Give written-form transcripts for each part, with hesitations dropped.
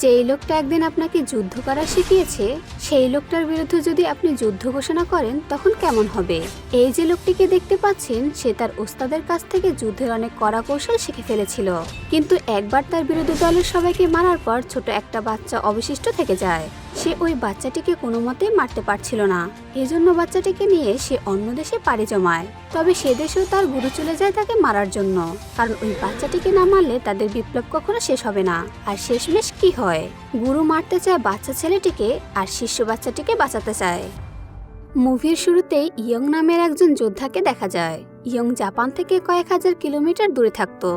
যেই লোকটা একদিন আপনাকে যুদ্ধ করা শিখিয়েছে সেই লোকটার বিরুদ্ধে যদি আপনি যুদ্ধ ঘোষণা করেন তখন কেমন হবে? এই যে লোকটিকে দেখতে পাচ্ছেন সে তার ওস্তাদের কাছ থেকে যুদ্ধের অনেক কড়া কৌশল শিখে ফেলেছিল, কিন্তু একবার তার বিরোধী দলের সবাইকে মারার পর ছোট একটা বাচ্চা অবশিষ্ট থেকে যায়। সে ওই বাচ্চাটিকে কোনো মতেই মারতে পারছিল না, এজন্য বাচ্চাটিকে নিয়ে সে অন্য দেশে পাড়ি জমায়। তবে সে দেশেও তার গুরু চলে যায় তাকে মারার জন্য, কারণ ওই বাচ্চাটিকে না মারলে তাদের বিপ্লব কখনো শেষ হবে না। আর শেষমেশ কি হয়, গুরু মারতে চায় বাচ্চা ছেলেটিকে আর শিষ্য বাচ্চাটিকে বাঁচাতে চায়। মুভির শুরুতেই ইয়ং নামের একজন যোদ্ধাকে দেখা যায়। ইয়ং জাপান থেকে কয়েক হাজার কিলোমিটার দূরে থাকতো,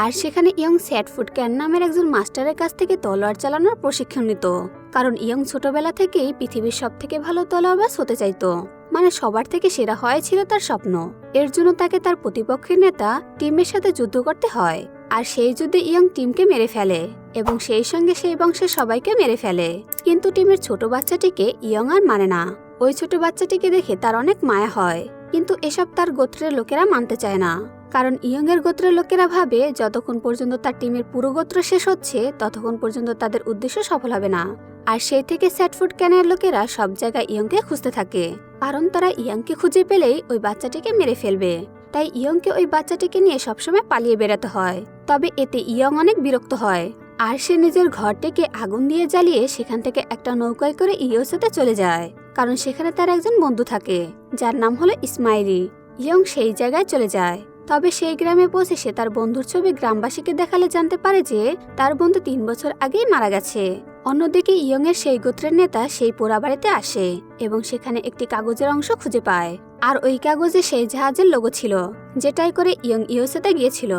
আর সেখানে ইয়ং স্যাটফুড ক্যান নামের একজন মাস্টারের কাছ থেকে তলোয়ার চালানোর প্রশিক্ষণ নিত, কারণ ইয়ং ছোটবেলা থেকেই পৃথিবীর সব থেকে ভালো তলোয়ারবাজ হতে চাইতো, মানে সবার থেকে সেরা হওয়াই ছিল তার স্বপ্ন। এর জন্য তাকে তার প্রতিপক্ষের নেতা টিমের সাথে যুদ্ধ করতে হয়, আর সেই যুদ্ধে ইয়ং টিমকে মেরে ফেলে এবং সেই সঙ্গে সেই বংশের সবাইকে মেরে ফেলে। কিন্তু টিমের ছোট বাচ্চাটিকে ইয়ং আর মানে না। ওই ছোট বাচ্চাটিকে দেখে তার অনেক মায়া হয়, কিন্তু এসব তার গোত্রের লোকেরা মানতে চায় না, কারণ ইয়ং এর গোত্রের লোকেরা ভাবে যতক্ষণ পর্যন্ত তার টিমের পুরো গোত্র শেষ হচ্ছে ততক্ষণ পর্যন্ত তাদের উদ্দেশ্য সফল হবে না। আর সেই থেকে স্যাটফুড ক্যানের লোকেরা সব জায়গায় ইয়ংকে খুঁজতে থাকে, কারণ তারা ইয়ংকে খুঁজে পেলেই ওই বাচ্চাটিকে মেরে ফেলবে। তাই ইয়ংকে ওই বাচ্চাটিকে নিয়ে সবসময় পালিয়ে বেড়াতে হয়। তবে এতে ইয়ং অনেক বিরক্ত হয়, আর সে নিজের ঘরটিকে আগুন দিয়ে জ্বালিয়ে সেখান থেকে একটা নৌকায় করে ইয়োসাতে চলে যায়, কারণ সেখানে তার একজন বন্ধু থাকে যার নাম হলো ইসমাইলি। ইয়ং সেই জায়গায় চলে যায়। তবে সেই গ্রামে পৌঁছে সে তার বন্ধুর ছবি গ্রামবাসীকে দেখালে জানতে পারে যে তার বন্ধু 3 বছর আগেই মারা গেছে। অন্যদিকে ইয়ং এর সেই গোত্রের নেতা সেই পোড়াবাড়িতে আসে এবং সেখানে একটি কাগজের অংশ খুঁজে পায়, আর ওই কাগজে সেই জাহাজের লোগো ছিল যেটাই করে ইয়ং ইয়োসাতে গিয়েছিল।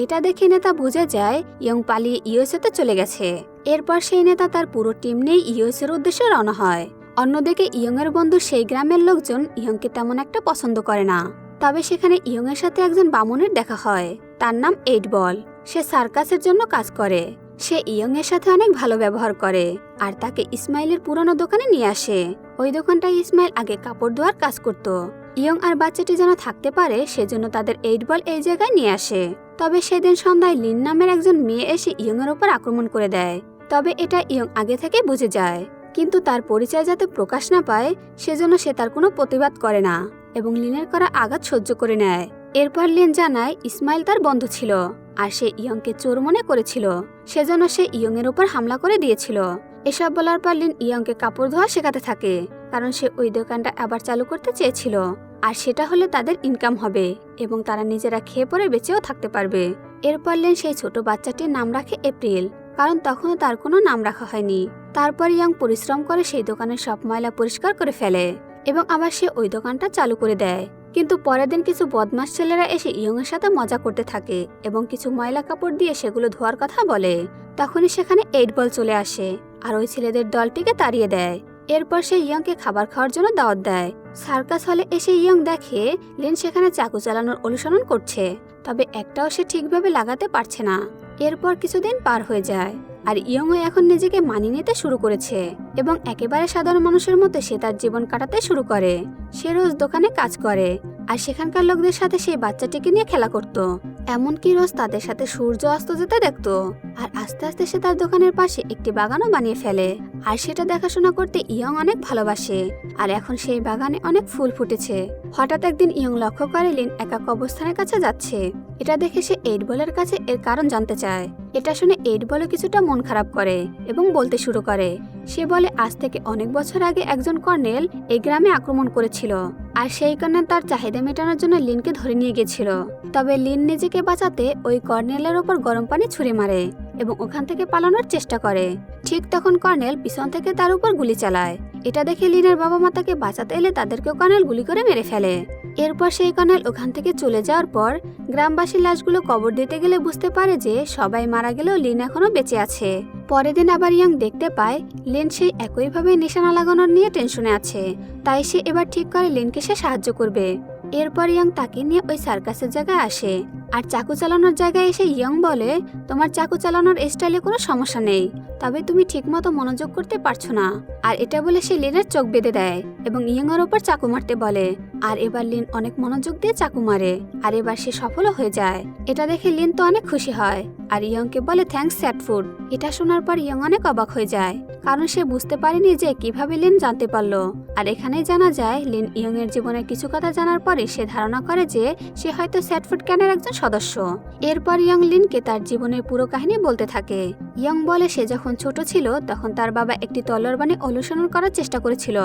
এটা দেখে নেতা বুঝে যায় ইয়ং পালিয়ে ইয়োসাতে চলে গেছে। এরপর সেই নেতা তার পুরো টিম নিয়ে ইয়োসের উদ্দেশ্যে রওনা হয়। অন্যদিকে ইয়ং এর বন্ধু সেই গ্রামের লোকজন ইয়ংকে তেমন একটা পছন্দ করে না। তবে সেখানে ইয়ং এর সাথে একজন বামুনের দেখা হয়, তার নাম 8 বল। সে সার্কাসের জন্য কাজ করে। সে ইয়ং এর সাথে অনেক ভালো ব্যবহার করে আর তাকে ইসমাইলের পুরনো দোকানে নিয়ে আসে। ওই দোকানটায় ইসমাইল আগে কাপড় ধোয়ার কাজ করত। ইয়ং আর বাচ্চাটি যেন থাকতে পারে সেজন্য তাদের 8 বল এই জায়গায় নিয়ে আসে। তবে সেদিন সন্ধ্যায় লিন নামের একজন মেয়ে এসে ইয়ং এর উপর আক্রমণ করে দেয়। তবে এটা ইয়ং আগে থেকে বুঝে যায়, কিন্তু তার পরিচয় যাতে প্রকাশ না পায় সেজন্য সে তার কোনো প্রতিবাদ করে না এবং লিনের করা আঘাত সহ্য করে নেয়। এরপর লিন জানায় ইসমাইল তার বন্ধু ছিল আর সে ইয়ংকে চোর মনে করেছিল, সেজন্য সে ইয়ং এর উপর হামলা করে দিয়েছিল। এসব বলার পর লিন ইয়ংকে কাপড় ধোয়া শেখাতে থাকে, কারণ সে ওই দোকানটা আবার চালু করতে চেয়েছিল, আর সেটা হলে তাদের ইনকাম হবে এবং তারা নিজেরা খেয়ে পরে বেঁচেও থাকতে পারবে। এরপর লিন সেই ছোট বাচ্চাটির নাম রাখে এপ্রিল, কারণ তখনও তার কোনো নাম রাখা হয়নি। তারপর ইয়ং পরিশ্রম করে সেই দোকানের সব ময়লা পরিষ্কার করে ফেলে এবং আবার সে ওই দোকানটা চালু করে দেয়। কিন্তু পরের দিন কিছু বদমাশ ছেলেরা এসে ইয়ং এর সাথে মজা করতে থাকে এবং কিছু ময়লা কাপড় দিয়ে সেগুলো ধোয়ার কথা বলে। তখনই সেখানে 8 বল চলে আসে আর ওই ছেলেদের দলটিকে তাড়িয়ে দেয়। এরপর সে ইয়ংকে খাবার খাওয়ার জন্য দাওয়াত দেয়। সার্কাস হলে এসে ইয়ং দেখে লিন সেখানে চাকু চালানোর অনুসরণ করছে, তবে একটাও সে ঠিকভাবে লাগাতে পারছে না। এরপর কিছুদিন পার হয়ে যায় আর ইয়ংও এখন নিজেকে মানিয়ে নিতে শুরু করেছে এবং একেবারে সাধারণ মানুষের মতো সে তার জীবন কাটাতে শুরু করে। সে রোজ দোকানে কাজ করে আর সেখানকার লোকদের সাথে সেই বাচ্চাটিকে নিয়ে খেলা করত, এমনকি রোজ তাদের সাথে সূর্য অস্ত যেতে দেখত। আর আস্তে আস্তে সে তার দোকানের পাশে একটি বাগানও বানিয়ে ফেলে, আর সেটা দেখাশোনা করতে ইয়ং অনেক ভালোবাসে। আর এখন সেই বাগানে অনেক ফুল ফুটেছে। হঠাৎ একদিন ইয়ং লক্ষ্য করে লিন একা কবরস্থানের কাছে যাচ্ছে। এটা দেখে সে 8 বলের কাছে এর কারণ জানতে চায়। এটা শুনে 8 বলে কিছুটা মন খারাপ করে এবং বলতে শুরু করে। সে বলে আজ থেকে অনেক বছর আগে একজন কর্নেল এই গ্রামে আক্রমণ করেছিল, আর সেই কর্নেল তার চাহিদা মেটানোর জন্য লিনকে ধরে নিয়ে গেছিল। তবে লিন নিজেকে বাঁচাতে ওই কর্নেলের ওপর গরম পানি ছুঁড়ে মারে এবং ওখান থেকে পালানোর চেষ্টা করে। ঠিক তখন কর্নেল পিছন থেকে তার উপর গুলি চালায়। এটা দেখে লিনের বাবা মা তাকে বাঁচাতে এলে তাদেরকেও কর্নেল গুলি করে মেরে ফেলে। এরপর সেই কর্নেল ওখান থেকে চলে যাওয়ার পর গ্রামবাসীর লাশগুলো কবর দিতে গেলে বুঝতে পারে যে সবাই মারা গেলেও লিন এখনো বেঁচে আছে। পরের দিন আবার ইয়ং দেখতে পায় লিন সেই একইভাবে নিশানা লাগানোর নিয়ে টেনশনে আছে, তাই সে এবার ঠিক করে লিনকে সে সাহায্য করবে। এরপর ইয়ং তাকে নিয়ে ওই সার্কাসের জায়গায় আসে আর চাকু চালানোর জায়গায় এসে ইয়ং বলে তোমার চাকু চালানোর স্টাইলে কোনো সমস্যা নেই, তবে তুমি ঠিকমতো মনোযোগ করতে পারছো না। আর এটা বলে সে লিনের চোখ বেঁধে দেয় এবং ইয়ং এর উপর চাকু মারতে বলে। আর এবার লিন অনেক মনোযোগ দিয়ে চাকু মারে আর এবার সে সফলও হয়ে যায়। এটা দেখে লিন তো অনেক খুশি হয় আর ইয়ংকে বলে থ্যাঙ্কস স্যাটফুড। এটা শোনার পর ইয়ং অনেক অবাক হয়ে যায়, কারণ সে বুঝতে পারেনি যে কিভাবে লিন জানতে পারলো। আর এখানেই জানা যায় লিন ইয়ং এর জীবনের কিছু কথা জানার পরে সে ধারণা করে যে সে হয়তো স্যাটফুড ক্যানের একজন সদস্য। এরপর ইয়ং লিনকে তার জীবনের পুরো কাহিনী বলতে থাকে। ইয়ং বলে সে যখন ছোট ছিল তখন তার বাবা একটি তলোয়ার বানিয়ে অনুসরণ করার চেষ্টা করেছিল।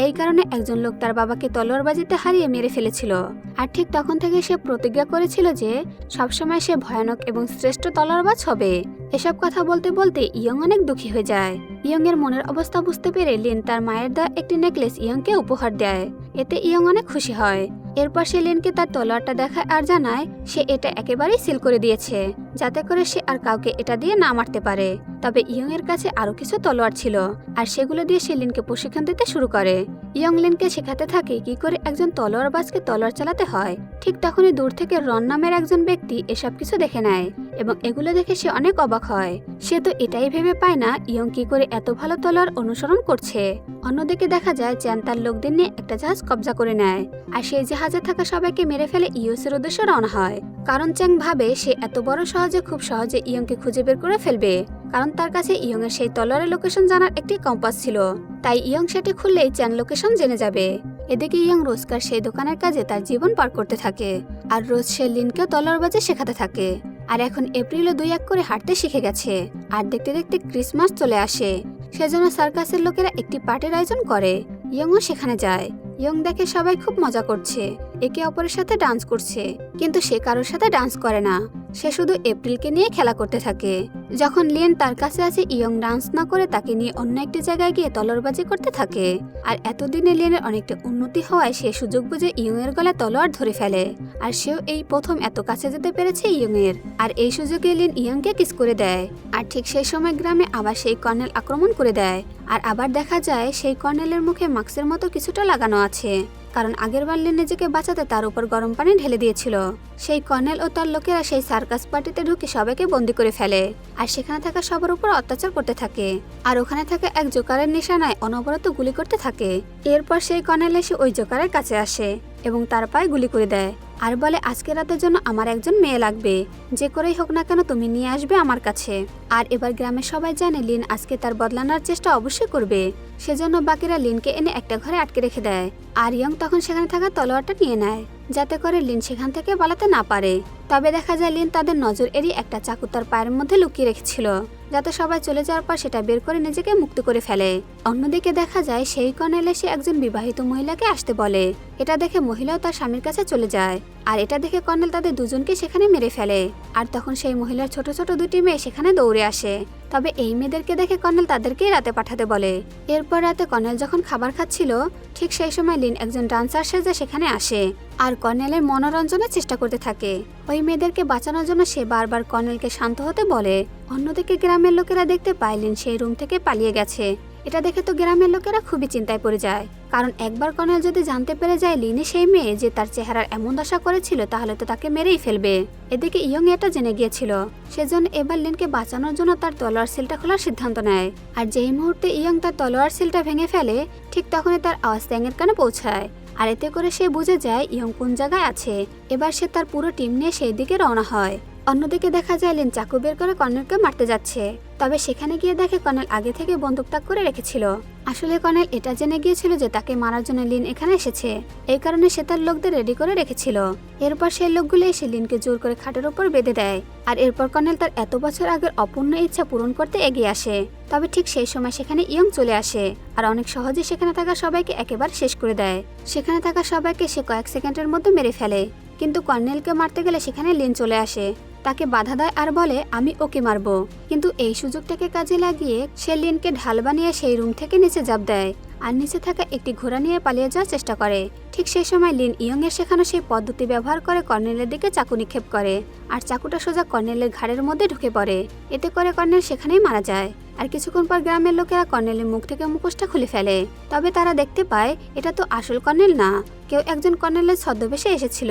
এই কারণে একজন লোক তার বাবাকে তলোয়ারবাজিতে হারিয়ে মেরে ফেলেছিল। আর ঠিক তখন থেকে সে প্রতিজ্ঞা করেছিল যে সবসময় সে ভয়ানক এবং শ্রেষ্ঠ তলোয়ারবাজ হবে। এসব কথা বলতে বলতে ইয়ং অনেক দুঃখী হয়ে যায়। ইয়ং এর মনের অবস্থা বুঝতে পেরে লিন তার মায়ের দেওয়া একটি নেকলেস ইয়ংকে উপহার দেয়। এতে ইয়ং অনেক খুশি হয়। এরপর সে লিনকে তার তলোয়ারটা দেখায় আর জানায় সে এটা একেবারেই সিল করে দিয়েছে, যাতে করে সে আর কাউকে এটা দিয়ে না মারতে পারে। তবে ইয়ং এর কাছে আরো কিছু তলোয়ার ছিল আর সেগুলো দিয়ে সে লিনকে প্রশিক্ষণ দিতে শুরু করে। ইয়ং লিনকে শেখাতে থাকে কি করে একজন তলোয়ারবাজকে তলোয়ার চালাতে হয়। ঠিক তখনই দূর থেকে রন নামের একজন ব্যক্তি এসব কিছু দেখে নেয় এবং এগুলো দেখে সে অনেক অবাক হয়। সে তো এটাই ভেবে পায় না ইয়ং কি করে এত ভালো তলোয়ার অনুসরণ করছে। অন্যদিকে দেখা যায় চ্যান তার লোকদের নিয়ে একটা জাহাজ কবজা করে নেয় আর সেই জাহাজে থাকা সবাইকে মেরে ফেলে ইউএস এর উদ্দেশ্যে রওনা হয়। কারণ চ্যাং ভাবে সে এত বড় সহজে খুব সহজে ইয়ংকে খুঁজে বের করে ফেলবে, কারণ তার কাছে ইয়ং এর সেই তলোয়ারের লোকেশন জানার একটি কম্পাস ছিল। তাই ইয়ং সেটি খুললেই চ্যান লোকেশন জেনে যাবে। এদিকে ইয়ং রোজকার সেই দোকানের কাজে তার জীবন পার করতে থাকে আর রোজ সে লিনকেও তলোয়ারবাজি শেখাতে থাকে। আর এখন এপ্রিলও 2-1 করে হাঁটতে শিখে গেছে। আর দেখতে দেখতে ক্রিসমাস চলে আসে, সেজন্য সার্কাসের লোকেরা একটি পার্টির আয়োজন করে। ইয়ংও সেখানে যায়। ইয়ং দেখে সবাই খুব মজা করছে, একে অপরের সাথে ডান্স করছে, কিন্তু সে কারোর সাথে ডান্স করে না। সে শুধু এপ্রিলকে নিয়ে খেলা করতে থাকে। যখন লিন তার কাছে আসে ইয়ং ডান্স না করে তাকে নিয়ে অন্য একটি জায়গায় গিয়ে তলোয়ারবাজি করতে থাকে। আর এতদিনে লিনের অনেকটা উন্নতি হওয়ায় সে সুযোগ বুঝে ইয়ং এর গলায় তলোয়ার ধরে ফেলে। আর সেও এই প্রথম এত কাছে যেতে পেরেছে ইয়ং এর। আর এই সুযোগে লিন ইয়ংকে কিস করে দেয়। আর ঠিক সেই সময় গ্রামে আবার সেই কর্নেল আক্রমণ করে দেয়। আর আবার দেখা যায় সেই কর্নেলের মুখে মাস্কের মতো কিছুটা লাগানো আছে, কারণ আগেরবার লিন নিজেকে বাঁচাতে তার উপর গরম পানি ঢেলে দিয়েছিল। সেই কর্নেল ও তার লোকেরা সেই সার্কাস পার্টিতে ঢুকে সবাইকে বন্দি করে ফেলে আর সেখানে থাকা সবার উপর অত্যাচার করতে থাকে। আর ওখানে থাকা এক জোকারের নিশানায় অনবরত গুলি করতে থাকে। এরপর সেই কর্নেল এসে ওই জোকারের কাছে আসে এবং তার পায়ে গুলি করে দেয় আর বলে আজকে রাতের জন্য আমার একজন মেয়ে লাগবে, যে করেই হোক না কেন তুমি নিয়ে আসবে আমার কাছে। আর এবার গ্রামের সবাই জানে লিন আজকে তার বদলানোর চেষ্টা অবশ্যই করবে, সেজন্য বাকিরা লিনকে এনে একটা ঘরে আটকে রেখে দেয়। আর ইয়ং তখন সেখানে থাকা তলোয়ারটা নিয়ে নেয়, যাতে করে লিন সেখান থেকে পালাতে না পারে। তবে দেখা যায় লিন তাদের নজর এড়িয়ে একটা চাকু তার পায়ের মধ্যে লুকিয়ে রেখেছিল, যাতে সবাই চলে যাওয়ার পর সেটা বের করে নিজেকে মুক্ত করে ফেলে। অন্যদিকে দেখা যায় সেই কর্নেল এসে একজন বিবাহিত মহিলাকে আসতে বলে। এটা দেখে মহিলাও তার স্বামীর কাছে চলে যায় আর এটা দেখে কর্নেল তাদের দুজনকে সেখানে মেরে ফেলে। আর তখন সেই মহিলার ছোট ছোট দুটি মেয়ে সেখানে দৌড়ে আসে। তবে এই মেয়েদেরকে দেখে কর্নেল তাদেরকেই রাতে পাঠাতে বলে। এরপর রাতে কর্নেল যখন খাবার খাচ্ছিল ঠিক সেই সময় লিন একজন ডান্সার সেজে সেখানে আসে আর কর্নেলের মনোরঞ্জনের চেষ্টা করতে থাকে। ওই মেয়েদেরকে বাঁচানোর জন্য সে বারবার কর্নেলকে শান্ত হতে বলে। অন্যদিকে গ্রামের লোকেরা দেখতে পায় লিন সেই রুম থেকে পালিয়ে গেছে। এটা দেখে তো গ্রামের লোকেরা খুবই চিন্তায় পড়ে যায়, কারণ একবার কর্নেল যদি জানতে পেরে যায় লিনে সেই মেয়ে যে তার চেহারার এমন দশা করেছিল তাহলে তো তাকে মেরেই ফেলবে। এদিকে ইয়ং এটা জেনে গিয়েছিল, সেজন্য এবার লিনকে বাঁচানোর জন্য তার তলোয়ার সিলটা খোলার সিদ্ধান্ত নেয়। আর যেই মুহূর্তে ইয়ং তার তলোয়ার সিলটা ভেঙে ফেলে ঠিক তখনই তার আওয়াজ ত্যাঙের কানে পৌঁছায়। আর এতে করে সে বুঝে যায় ইয়ং কোন জায়গায় আছে। এবার সে তার পুরো টিম নিয়ে সেই দিকে রওনা হয়। অন্যদিকে দেখা যায় লিন চাকু বের করে কর্নেলকে মারতে যাচ্ছে, তবে সেখানে গিয়ে দেখে কর্নেল আগে থেকে বন্দুক তাক করে রেখেছিল। আসলে কর্নেল এটা জেনে গিয়েছিল যে তাকে মারার জন্য লিন এখানে এসেছে, এই কারণে সে তার লোকদের রেডি করে রেখেছিল। এরপর সেই লোকগুলো এসে লিনকে জোর করে খাটের উপর বেঁধে দেয়। আর এরপর কর্নেল তার এত বছর আগের অপূর্ণ ইচ্ছা পূরণ করতে এগিয়ে আসে। তবে ঠিক সেই সময় সেখানে ইয়ং চলে আসে আর অনেক সহজে সেখানে থাকা সবাইকে একেবারে শেষ করে দেয়। সেখানে থাকা সবাইকে সে কয়েক সেকেন্ডের মধ্যে মেরে ফেলে, কিন্তু কর্নেলকে মারতে গেলে সেখানে লিন চলে আসে, তাকে বাধা দেয় আর বলে আমি ওকে মারবো। কিন্তু এই সুযোগটাকে কাজে লাগিয়ে সে লিনকে ঢাল বানিয়ে সেই রুম থেকে নিচে ঝাঁপ দেয় আর নিচে থাকা একটি ঘোড়া নিয়ে পালিয়ে যাওয়ার চেষ্টা করে। ঠিক সেই সময় লিন ইয়ং এর শেখানো সেই পদ্ধতি ব্যবহার করে কর্নেলের দিকে চাকু নিক্ষেপ করে আর চাকুটা সোজা কর্নেলের ঘাড়ের মধ্যে ঢুকে পড়ে। এতে করে কর্নেল সেখানেই মারা যায়। আর কিছুক্ষণ পর গ্রামের লোকেরা কর্নেলের মুখ থেকে মুখোশটা খুলে ফেলে। তবে তারা দেখতে পায় এটা তো আসল কর্নেল না, কেউ একজন কর্নেলের ছদ্মবেশে এসেছিল।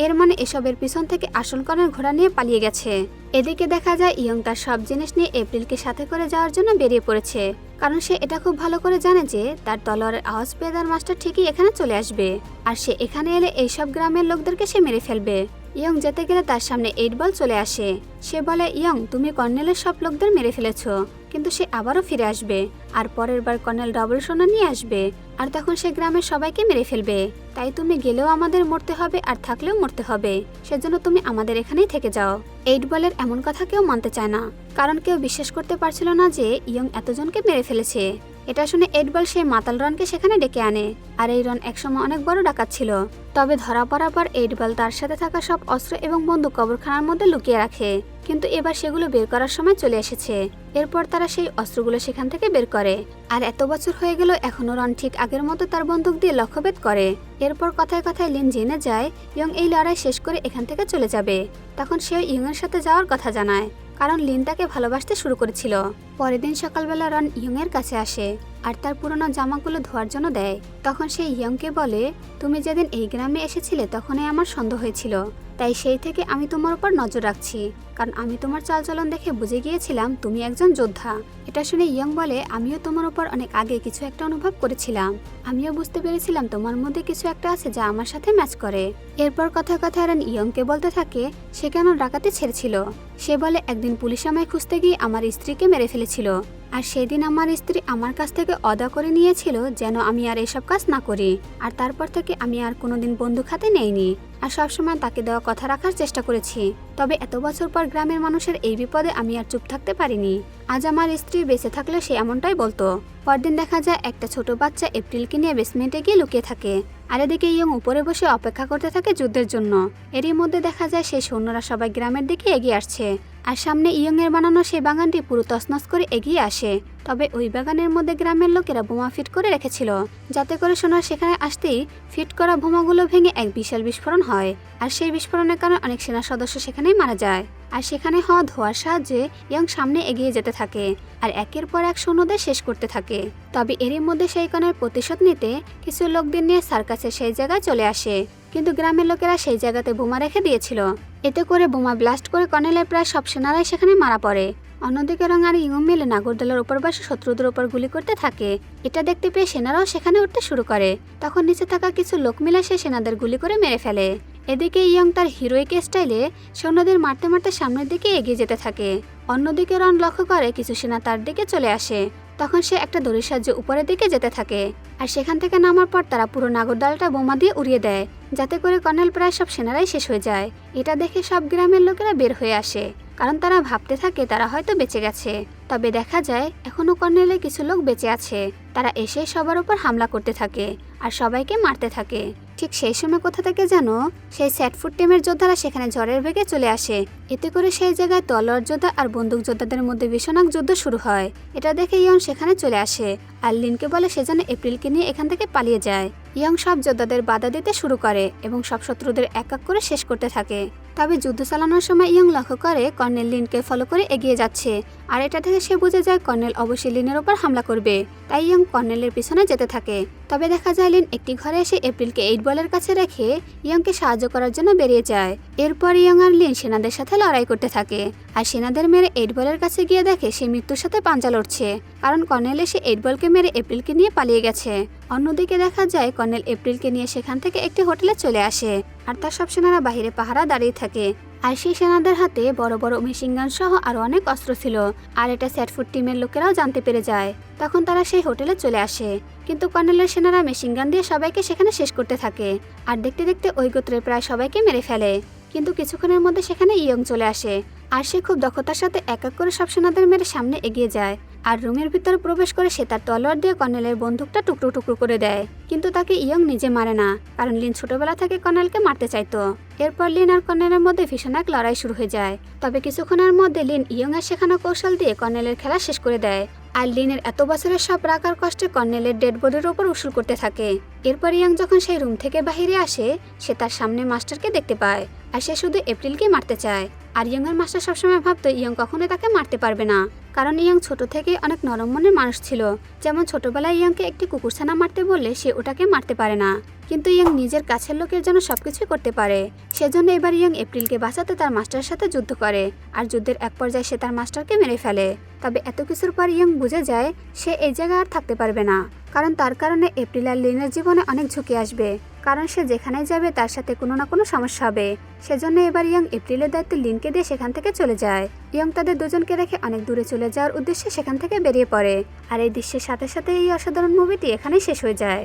এর মানে এসবের পিছন থেকে আসল কর্নেল ঘোড়া নিয়ে পালিয়ে গেছে। এদিকে দেখা যায় ইয়ং তার সব জিনিস নিয়ে এপ্রিলকে সাথে করে যাওয়ার জন্য বেরিয়ে পড়েছে, কারণ সে এটা খুব ভালো করে জানে যে তার তলোয়ারের আওয়াজ পেয়ে তার মাস্টার ঠিকই এখানে চলে আসবে, আর সে এখানে এলে এইসব গ্রামের লোকদেরকে সে মেরে ফেলবে। ইয়ং যেতে গেলে তার সামনে 8 বল চলে আসে। সে বলে, ইয়ং তুমি কর্নেলের সব লোকদের মেরে ফেলেছো, কিন্তু সে আবারও ফিরে আসবে, আর পরের বার কর্নেল ডবল সোনা নিয়ে আসবে, আর তখন সে গ্রামের সবাইকে মেরে ফেলবে। তাই তুমি গেলেও আমাদের মরতে হবে, আর থাকলেও মরতে হবে, সেজন্য তুমি আমাদের এখানেই থেকে যাও। 8 বলের এমন কথা কেউ মানতে চায় না, কারণ কেউ বিশ্বাস করতে পারছিল না যে ইয়ং এতজনকে মেরে ফেলেছে। এটা শুনে 8 বল সেই মাতাল রনকে সেখানে ডেকে আনে, আর এই রন একসময় অনেক বড় ডাকাত ছিল। তবে ধরা পড়ার পর 8 বল তার সাথে থাকা সব অস্ত্র এবং বন্দুক কবরখানার মধ্যে লুকিয়ে রাখে, কিন্তু এবার সেগুলো বের করার সময় চলে এসেছে। এরপর তারা সেই অস্ত্রগুলো সেখান থেকে বের করে, আর এত বছর হয়ে গেল এখনো রন ঠিক আগের মতো তার বন্দুক দিয়ে লক্ষ্যভেদ করে। এরপর কথায় কথায় লিন জেনে যায় ইয়ং এই লড়াই শেষ করে এখান থেকে চলে যাবে। তখন সে ইয়ংয়ের সাথে যাওয়ার কথা জানায়, কারণ লিন তাকে ভালোবাসতে শুরু করেছিল। পরের দিন সকালবেলা রন ইয়ংয়ের কাছে আসে, আর তার পুরনো জামাগুলো ধোয়ার জন্য দেয়। তখন সে ইয়ংকে বলে, তুমি যেদিন এই গ্রামে এসেছিলে তখনই আমার সন্দেহ হয়েছিল, তাই সেই থেকে আমি তোমার উপর নজর রাখছি, কারণ আমি তোমার চালচলন দেখে বুঝে গিয়েছিলাম তুমি একজন যোদ্ধা। এটা শুনে ইয়ং বলে, আমিও তোমার উপর অনেক আগে কিছু একটা অনুভব করেছিলাম, আমিও বুঝতে পেরেছিলাম তোমার মধ্যে কিছু একটা আছে যা আমার সাথে ম্যাচ করে। এরপর কথায় কথায় রান ইয়ংকে বলতে থাকে সে কেন ডাকাতি ছেড়েছিল। সে বলে, একদিন পুলিশ আমায় খুঁজতে গিয়ে আমার স্ত্রীকে মেরে ফেলেছিল, আর সেদিন আমার স্ত্রী আমার কাছ থেকে অদা করে নিয়েছিল যেন আমি আর এসব কাজ না করি, আর তারপর থেকে আমি আর কোনোদিন বন্দুক হাতে নেইনি, আর সবসময় তাকে দেওয়া কথা রাখার চেষ্টা করেছি। তবে এত বছর পর গ্রামের মানুষের এই বিপদে আমি আর চুপ থাকতে পারিনি। আজ আমার স্ত্রী বেঁচে থাকলে সে এমনটাই বলতো। পরদিন দেখা যায় একটা ছোট বাচ্চা এপ্রিলকে নিয়ে বেসমেন্টে গিয়ে লুকিয়ে থাকে, আর এদিকে ইয়ং উপরে বসে অপেক্ষা করতে থাকে যুদ্ধের জন্য। এরই মধ্যে দেখা যায় সেই সৈন্যরা সবাই গ্রামের দিকে এগিয়ে আসছে, আর সামনে ইয়ং এর বানানো সেই বাগানটি পুরো তছনছ করে এগিয়ে আসে। তবে ওই বাগানের মধ্যে গ্রামের লোকেরা বোমা ফিট করে রেখেছিল, যাতে করে সোনার সেখানে আসতেই ফিট করা বোমাগুলো ভেঙে এক বিশাল বিস্ফোরণ হয়, আর সেই বিস্ফোরণের কারণে অনেক সেনা সদস্য সেখানেই মারা যায়। আর সেখানে হওয়া ধোঁয়ার সাহায্যে ইয়ং সামনে এগিয়ে যেতে থাকে, আর একের পর এক সৈন্যদের শেষ করতে থাকে। তবে এরই মধ্যে সেই কণের প্রতিশোধ নিতে কিছু লোকদের নিয়ে সার্কাসের সেই জায়গায় চলে আসে, কিন্তু গ্রামের লোকেরা সেই জায়গাতে বোমা রেখে দিয়েছিল। এতে করে বোমা ব্লাস্ট করে কর্নেলের প্রায় সব সেনারাই সেখানে মারা পড়ে। অন্যদিকে রং আর ইয়ং মিলে নাগরদোলার উপর বসে শত্রুদের উপর গুলি করতে থাকে। এটা দেখতে পেয়ে সেনারাও সেখানে উঠতে শুরু করে, তখন নিচে থাকা কিছু লোক মিলে সে সেনাদের গুলি করে মেরে ফেলে। এদিকে ইয়ং তার হিরোইক স্টাইলে সৈন্যদের মারতে মারতে সামনের দিকে এগিয়ে যেতে থাকে। অন্যদিকে রন লক্ষ্য করে কিছু সেনা তার দিকে চলে আসে, তখন সে একটা দড়ির সাহায্যে উপরের দিকে যেতে থাকে, আর সেখান থেকে নামার পর তারা পুরো নাগরদোলাটা বোমা দিয়ে উড়িয়ে দেয়, যাতে করে কর্নেল প্রায় সব সেনারাই শেষ হয়ে যায়। এটা দেখে সব গ্রামের লোকেরা বের হয়ে আসে, কারণ তারা ভাবতে থাকে তারা হয়তো বেঁচে গেছে। তবে দেখা যায় এখনো কর্নেলের কিছু লোক বেঁচে আছে। তারা এসে সবার উপর হামলা করতে থাকে আর সবাইকে মারতে থাকে। ঠিক সেই সময় কোথা থেকে যেন সেই স্যাটফুড টিমের যোদ্ধারা সেখানে ঝড়ের বেগে চলে আসে। এতে করে সেই জায়গায় তলোয়ার যোদ্ধা আর বন্দুক যোদ্ধাদের মধ্যে ভীষণ যুদ্ধ শুরু হয়। এটা দেখে ইয়ং সেখানে চলে আসে, আর লিনকে বলে সে যেন এপ্রিলকে নিয়ে এখান থেকে পালিয়ে যায়। ইয়ং সব যোদ্ধাদের বাধা দিতে শুরু করে এবং সব শত্রুদের এক এক করে শেষ করতে থাকে। তবে যুদ্ধ চালানোর সময় ইয়ং লক্ষ্য করে কর্নেল লিনকে ফলো করে এগিয়ে যাচ্ছে, আর এটা থেকে সে বুঝে যায় কর্নেল অবশ্যই লিনের উপর হামলা করবে। তাই ইয়ং কর্নেলের পিছনে যেতে থাকে। তবে দেখা যায় লিন একটি ঘরে এসে এপ্রিলকে 8 বলের কাছে রেখে ইয়ংকে সাহায্য করার জন্য বেরিয়ে যায়। এরপর ইয়ং আর লিন সেনাদের সাথে লড়াই করতে থাকে, আর সেনাদের মেরে 8 বলের কাছে গিয়ে দেখে সে মৃত্যুর সাথে পাঞ্জা লড়ছে, কারণ কর্নেল এসে 8 বলকে মেরে এপ্রিলকে নিয়ে পালিয়ে গেছে। অন্যদিকে দেখা যায় কর্নেল এপ্রিলকে নিয়ে সেখান থেকে একটি হোটেলে চলে আসে, আর তার সব সেনারা বাহিরে পাহারা দাঁড়িয়ে থাকে। আর সেই সেনাদের হাতে বড় বড় মেশিনগান সহ আরো অনেক অস্ত্র ছিল, আর এটা স্যাটফুড টিমের লোকেরাও জানতে পেরে যায়। তখন তারা সেই হোটেলে চলে আসে, কিন্তু কর্নেলের সেনারা মেশিনগান দিয়ে সবাইকে সেখানে শেষ করতে থাকে, আর দেখতে দেখতে ওই গোত্রের প্রায় সবাইকে মেরে ফেলে। কিন্তু কিছুক্ষণের মধ্যে সেখানে ইয়ং চলে আসে, আর সে খুব দক্ষতার সাথে এক এক করে সব সেনাদের মেরে সামনে এগিয়ে যায়। আর রুমের ভিতরে প্রবেশ করে সে তার তলোয়ার দিয়ে কর্নেলের বন্দুকটা টুকরো টুকরো করে দেয়, কিন্তু তাকে ইয়ং নিজে মারে না, কারণ লিন ছোটবেলা থেকে কর্নেলকে মারতে চাইতো। এরপর লিন আর কর্নেলের মধ্যে ভীষণ এক লড়াই শুরু হয়ে যায়। তবে কিছুক্ষণের মধ্যে লিন ইয়ং এর শেখানো কৌশল দিয়ে কর্নেলের খেলা শেষ করে দেয়, আর লিনের এত বছরের সব রাগ আর কষ্টে কর্নেলের ডেড বডির উপর উসুল করতে থাকে। এরপর ইয়ং যখন সেই রুম থেকে বাহিরে আসে, সে তার সামনে মাস্টারকে দেখতে পায়, আর সে শুধু এপ্রিলকে মারতে চায়। আর ইয়ং এর মাস্টার সবসময় ভাবতো ইয়ং কখনোই তাকে মারতে পারবে না, কারণ ইয়াং ছোট থেকে অনেক নরম মনের মানুষ ছিল। যেমন ছোটবেলায় ইয়াংকে একটি কুকুরছানা মারতে বললে সে ওটাকে মারতে পারে না, কিন্তু ইয়াং নিজের কাছের লোকের জন্য সবকিছু করতে পারে। সেজন্য এবার ইয়াং এপ্রিলকে বাঁচাতে তার মাস্টারের সাথে যুদ্ধ করে, আর যুদ্ধের এক পর্যায়ে সে তার মাস্টারকে মেরে ফেলে। তবে এত কিছুর পর ইয়াং বুঝে যায় সে এই জায়গায় আর থাকতে পারবে না, কারণ তার কারণে এপ্রিল আর লিনের জীবনে অনেক ঝুঁকি আসবে, কারণ সে যেখানে যাবে তার সাথে কোনো না কোনো সমস্যা হবে। সেজন্য এবার ইয়াং এপ্রিলের দায়িত্ব লিনকে দিয়ে সেখান থেকে চলে যায়। ইয়াং তাদের দুজনকে রেখে অনেক দূরে চলে যাওয়ার উদ্দেশ্যে সেখান থেকে বেরিয়ে পড়ে। আর এই দৃশ্যের সাথে সাথে এই অসাধারণ মুভিটি এখানেই শেষ হয়ে যায়।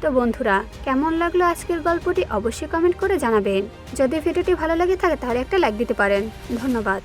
তো বন্ধুরা, কেমন লাগলো আজকের গল্পটি অবশ্যই কমেন্ট করে জানাবেন। যদি ভিডিওটি ভালো লাগে থাকে তাহলে একটা লাইক দিতে পারেন। ধন্যবাদ।